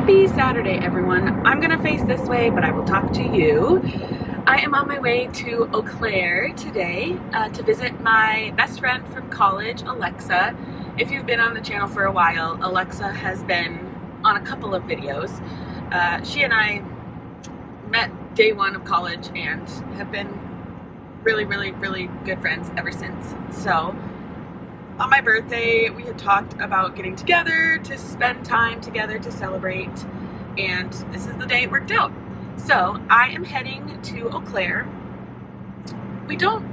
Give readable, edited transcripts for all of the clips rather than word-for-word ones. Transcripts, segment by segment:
Happy Saturday, everyone. I'm gonna face this way, but I will talk to you. I am on my way to Eau Claire today to visit my best friend from college, Alexa. If you've been on the channel for a while, Alexa has been on a couple of videos. She and I met day one of college and have been really good friends ever since. So on my birthday, we had talked about getting together to spend time together to celebrate, and this is the day it worked out. So I am heading to Eau Claire. We don't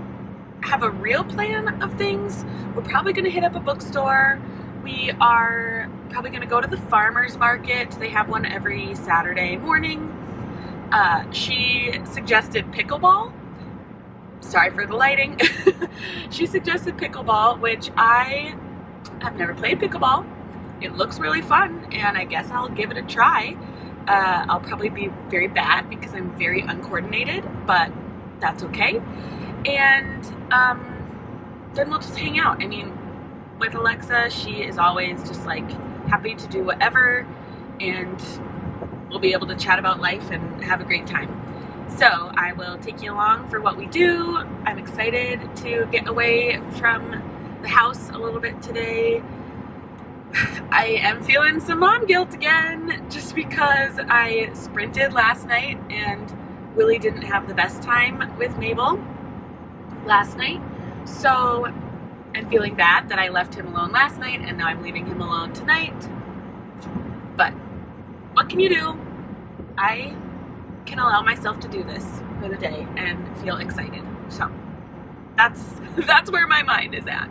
have a real plan of things. We're probably going to hit up a bookstore. We are probably going to go to the farmer's market. They have one every Saturday morning. She suggested pickleball. Sorry for the lighting. She suggested pickleball, which I have never played pickleball. It looks really fun, and I guess I'll give it a try. I'll probably be very bad because I'm very uncoordinated, but that's okay. And then we'll just hang out. I mean, with Alexa, she is always just like happy to do whatever, and we'll be able to chat about life and have a great time. So I will take you along for what we do. I'm excited to get away from the house a little bit today. I am feeling some mom guilt again just because I sprinted last night and Willie didn't have the best time with Mabel last night. So I'm feeling bad that I left him alone last night and now I'm leaving him alone tonight. But what can you do? I can allow myself to do this for the day and feel excited. So that's where my mind is at.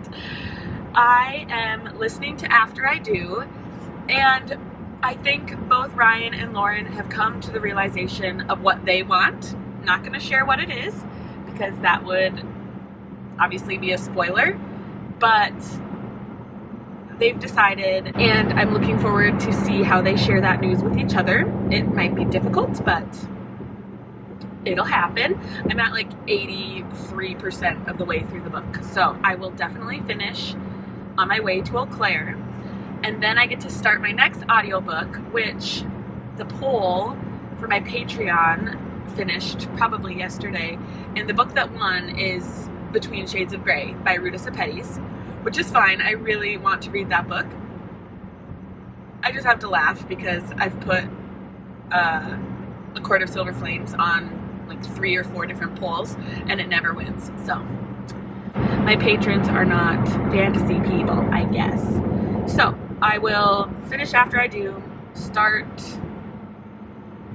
I am listening to After I Do, and I think both Ryan and Lauren have come to the realization of what they want. I'm not going to share what it is because that would obviously be a spoiler, but they've decided, and I'm looking forward to see how they share that news with each other. It might be difficult, but it'll happen. I'm at like 83% of the way through the book, so I will definitely finish on my way to Eau Claire. And then I get to start my next audiobook, which the poll for my Patreon finished probably yesterday, and the book that won is Between Shades of Grey by Ruta Sepetys, which is fine. I really want to read that book. I just have to laugh because I've put A Court of Silver Flames on like 3 or 4 different polls and it never wins. So my patrons are not fantasy people, I guess. So I will finish After I Do, start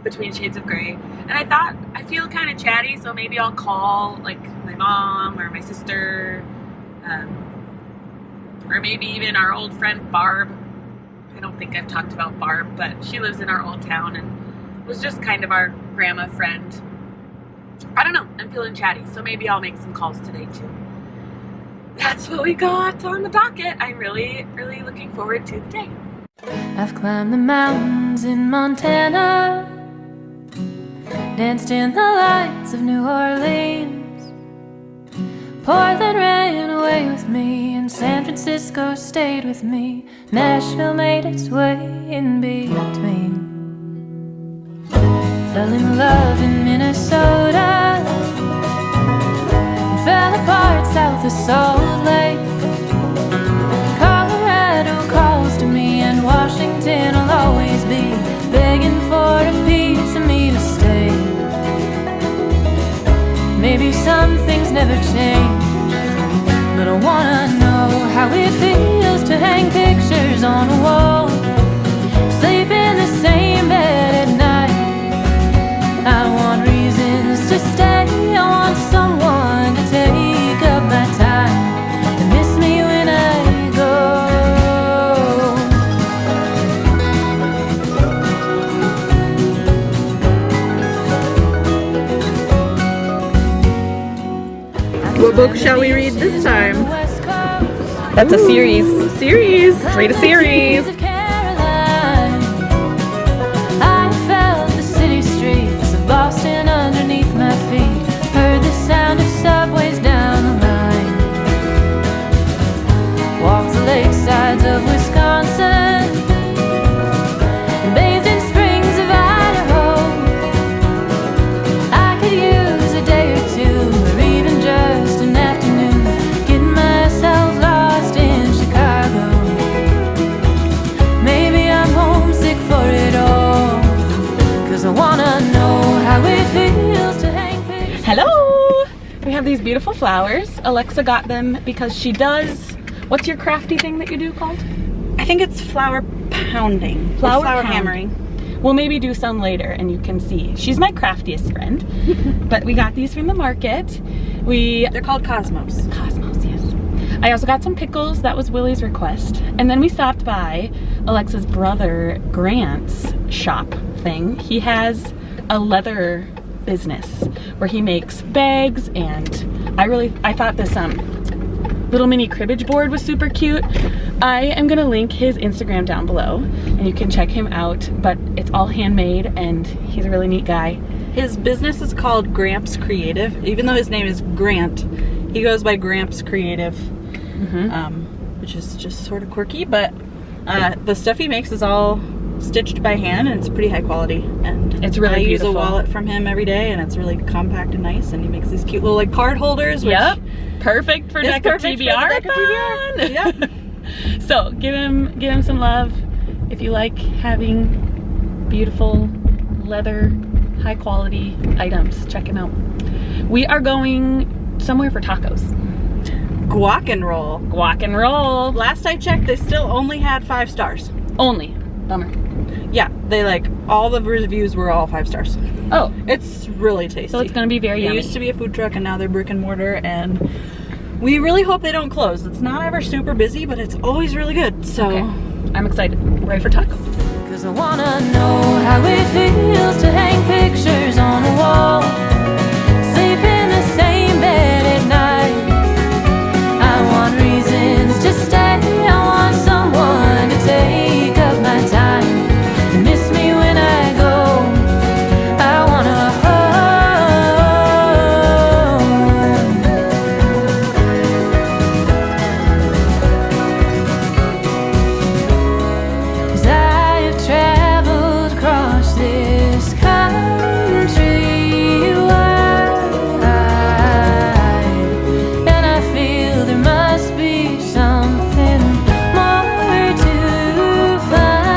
Between Shades of Grey, and I thought I feel kind of chatty, so maybe I'll call like my mom or my sister, or maybe even our old friend Barb. I don't think I've talked about Barb, but she lives in our old town and was just kind of our grandma friend. I don't know, I'm feeling chatty, so maybe I'll make some calls today too. That's what we got on the docket. I'm really looking forward to the day. I've climbed the mountains in Montana, danced in the lights of New Orleans. Portland ran away with me, and San Francisco stayed with me. Nashville made its way in between. Fell in love in Minnesota, and fell apart south of Salt Lake. Colorado calls to me, and Washington will always be begging for a piece of me to stay. Maybe some things never change, but I wanna know how it feels to hang pictures on a wall, sleep in the same bed at night. I want reasons to stay, I want someone to take up my time and miss me when I go. What book shall we read this time? That's a series. Read a series. I felt the city streets of Boston underneath my feet, heard the sound of subways down the line, walked the lakesides of Wisconsin, and bathed in spring these beautiful flowers. Alexa got them because she does, what's your crafty thing that you do called? I think it's flower pounding. Flower hammering. We'll maybe do some later and you can see. She's my craftiest friend. But we got these from the market. They're called Cosmos. Cosmos, yes. I also got some pickles. That was Willie's request. And then we stopped by Alexa's brother Grant's shop thing. He has a leather business where he makes bags, and I thought this little mini cribbage board was super cute. I am gonna link his Instagram down below and you can check him out, but it's all handmade and he's a really neat guy. His business is called Gramps Creative. Even though his name is Grant, he goes by Gramps Creative, which is just sort of quirky, but the stuff he makes is all stitched by hand and it's pretty high quality, and it's really beautiful. I use a wallet from him every day and it's really compact and nice, and he makes these cute little like card holders, which perfect for Deck of TBRathon. Yep. So give him some love if you like having beautiful leather high quality items. Check him out. We are going somewhere for tacos. Guac and roll. Guac and roll. Last I checked, they still only had 5 stars. Only. Bummer. Yeah, they all the reviews were all 5 stars. Oh, it's really tasty. So it's gonna be very yummy. It used to be a food truck and now they're brick and mortar, and we really hope they don't close. It's not ever super busy, but it's always really good. So okay. I'm excited. Ready for tacos. Cause I wanna know how it feels to hang pictures on a wall, sleep in the same bed at night. I want reasons to stay. I want someone to take up my time and miss me when I go. I wanna home. Cause I have traveled across this country wide, and I feel there must be something more to find.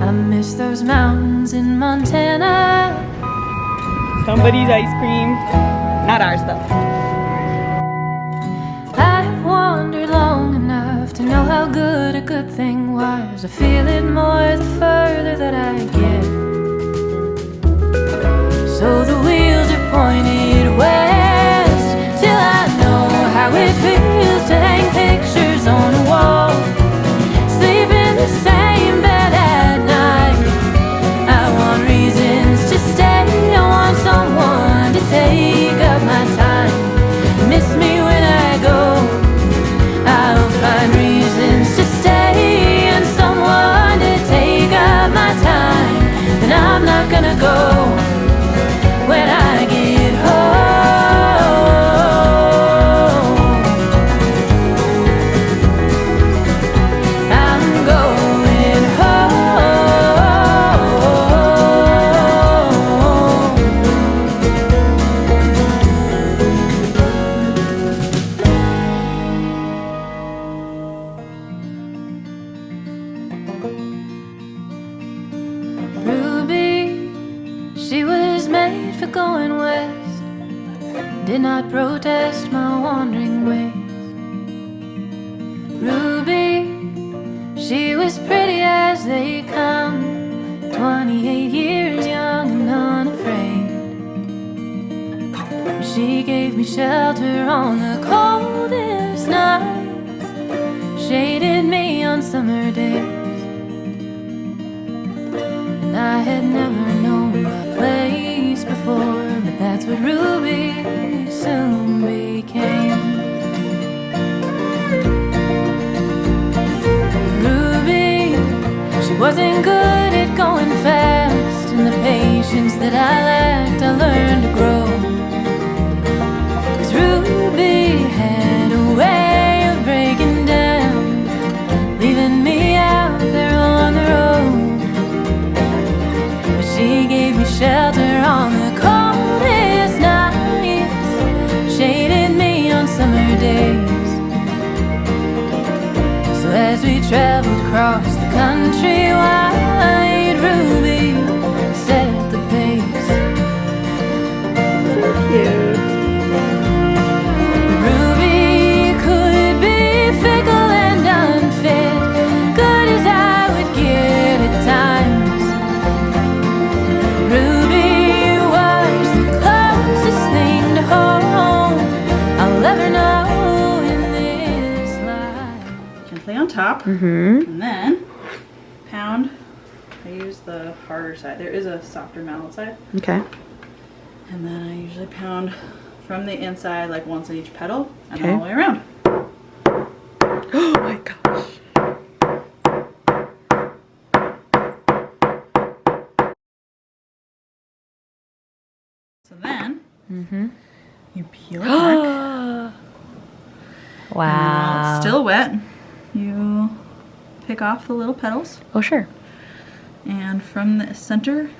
I miss those mountains in Montana. somebody's ice cream. Not ours though. I've wandered long enough to know how good a good thing was. I feel it more the further that I get. So the wheels are pointed west till I know how it feels to hang pictures on a wall, sleep in the same bed at night. I want reasons to stay. I want someone to take up my time, miss me when I go. I'll find reasons to stay and someone to take up my time. Then I'm not gonna go when I get home. I'm going home. Ruby, she was made for going west, did not protest my wandering ways. Ruby, she was pretty as they come, 28 years young and unafraid. She gave me shelter on the coldest nights, shaded me on summer days. And I had never known my place before, but that's what Ruby soon became. Ruby, she wasn't good at going fast, and the patience that I lacked I learned to grow. 'Cause Ruby had a way of breaking down, leaving me out there on the road. She gave me shelter on the coldest nights, shaded me on summer days. So as countrywide. Ruby set the pace. Cute. Ruby could be fickle and unfit, good as I would get at times. Ruby was the closest thing to home I'll ever know in this life. Gently on top. Mm-hmm. And then pound. I use the harder side. There is a softer mallet side. Okay. And then I usually pound from the inside, like once in each petal, and Okay. all the way around. Oh my gosh. So then Mm-hmm. you peel it back. And while it's still wet, you pick off the little petals, Oh, sure. and from the center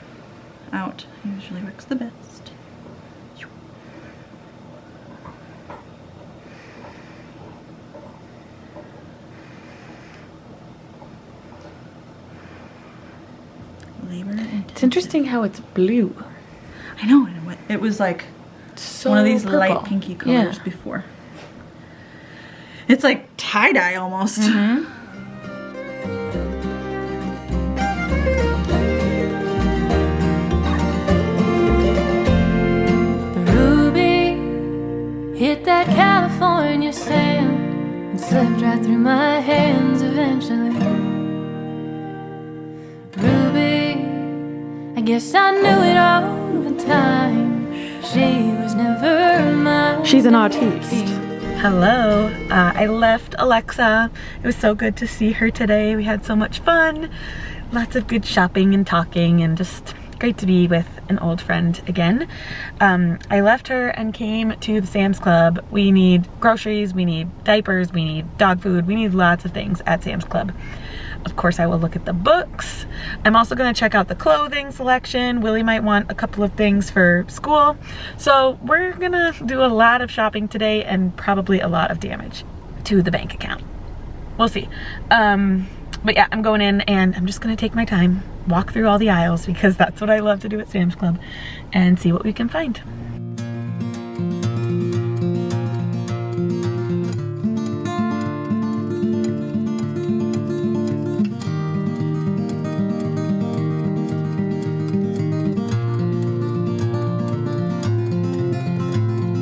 out usually works the best. Labor intensive. It's interesting how it's blue. I know, it was like So one of these purple. light pinky colors Yeah. before. It's like tie-dye almost. Mm-hmm. Ruby hit that California sand and slipped right through my hands eventually. Ruby, I guess I knew it all the time. She was never mine. She's an artiste. Hello. I left Alexa. It was so good to see her today. We had so much fun. Lots of good shopping and talking, and just great to be with an old friend again. I left her and came to the Sam's Club. We need groceries, we need diapers, we need dog food, we need lots of things at Sam's Club. Of course, I will look at the books. I'm also going to check out the clothing selection. Willie might want a couple of things for school. So we're going to do a lot of shopping today and probably a lot of damage to the bank account. We'll see. But yeah, I'm going in and I'm just going to take my time, walk through all the aisles, because that's what I love to do at Sam's Club, and see what we can find.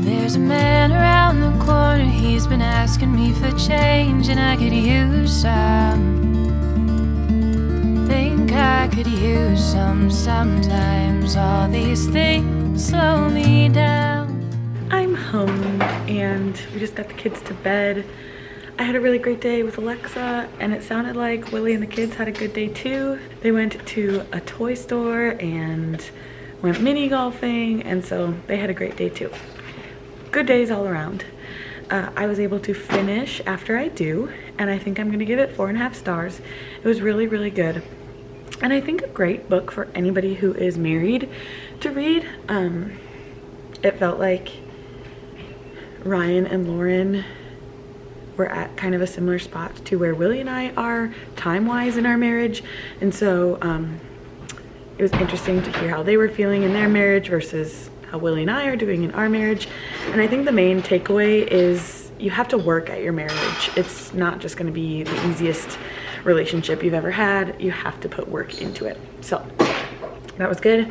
There's a man around the corner, he's been asking me for change, and I could use some. Think I could use some sometimes. All these things slow me down. I'm home and we just got the kids to bed. I had a really great day with Alexa, and it sounded like Willie and the kids had a good day too. They went to a toy store and went mini golfing, and so they had a great day too. Good days all around. I was able to finish After I Do, and I think I'm gonna give it 4.5 stars. It was really, really good. And I think a great book for anybody who is married to read. It felt like Ryan and Lauren were at kind of a similar spot to where Willie and I are time-wise in our marriage. And so it was interesting to hear how they were feeling in their marriage versus how Willie and I are doing in our marriage. And I think the main takeaway is you have to work at your marriage. It's not just going to be the easiest relationship you've ever had. You have to put work into it. So that was good.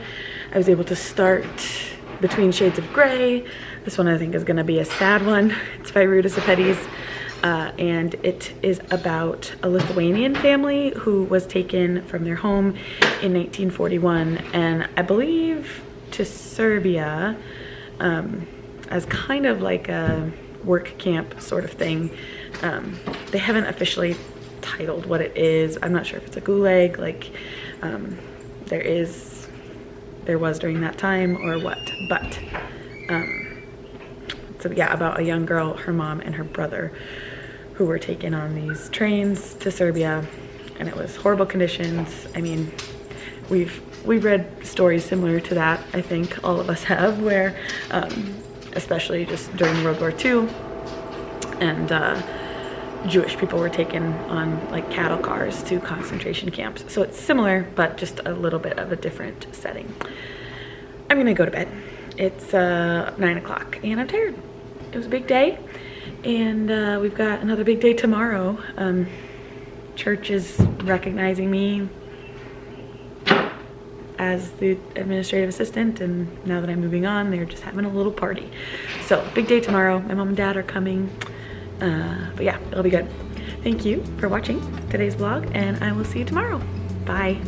I was able to start Between Shades of Grey. This one I think is going to be a sad one. It's by Ruta Sepetys, and it is about a Lithuanian family who was taken from their home in 1941, and I believe to Serbia as kind of like a work camp sort of thing. They haven't officially titled what it is. I'm not sure if it's a gulag like there was during that time or what, but so yeah, about a young girl, her mom and her brother, who were taken on these trains to Serbia, and it was horrible conditions. I mean, we've read stories similar to that, I think all of us have, where especially just during World War II, and Jewish people were taken on like cattle cars to concentration camps. So it's similar, but just a little bit of a different setting. I'm gonna go to bed. It's 9 o'clock and I'm tired. It was a big day, and we've got another big day tomorrow. Church is recognizing me as the administrative assistant, and now that I'm moving on, they're just having a little party. So big day tomorrow. My mom and dad are coming, but yeah, it'll be good. Thank you for watching today's vlog, and I will see you tomorrow. Bye.